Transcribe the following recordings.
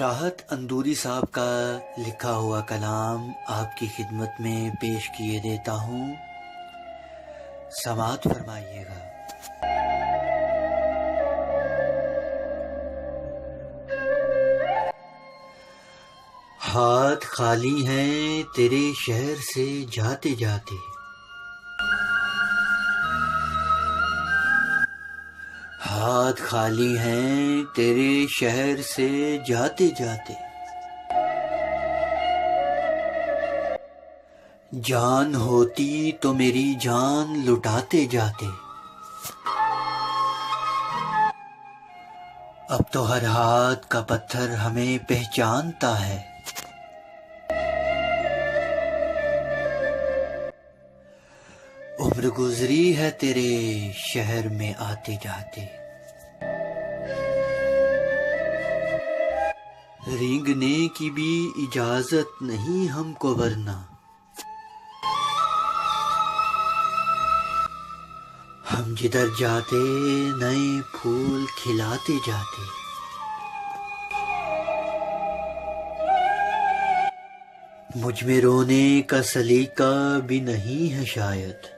राहत अंदूरी साहब का लिखा हुआ कलाम आपकी खिदमत में पेश किए देता हूँ। समाअत फरमाइएगा। हाथ खाली हैं तेरे शहर से जाते जाते, हाथ खाली हैं तेरे शहर से जाते जाते। जान होती तो मेरी जान लुटाते जाते। अब तो हर हाथ का पत्थर हमें पहचानता है। उम्र गुजरी है तेरे शहर में आते जाते। रेंगने की भी इजाजत नहीं हमको वरना, हम जिधर जाते नए फूल खिलाते जाते। मुझ में रोने का सलीका भी नहीं है शायद,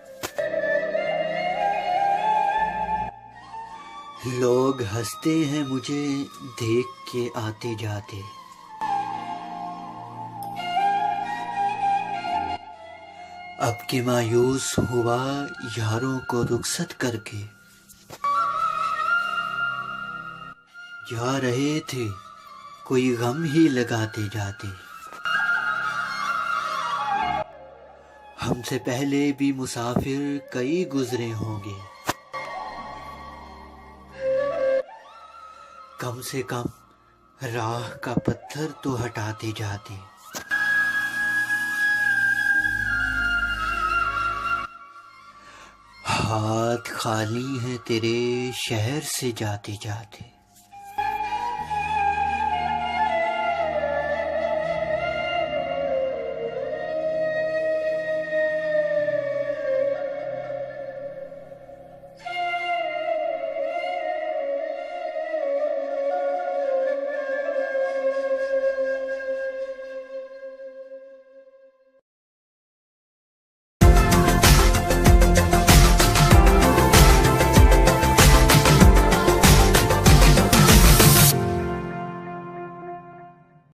लोग हंसते हैं मुझे देख के आते जाते। अब के मायूस हुआ यारों को रुखसत करके, जा रहे थे कोई गम ही लगाते जाते। हमसे पहले भी मुसाफिर कई गुजरे होंगे, कम से कम राह का पत्थर तो हटाते जाते। हाथ खाली हैं तेरे शहर से जाते जाते।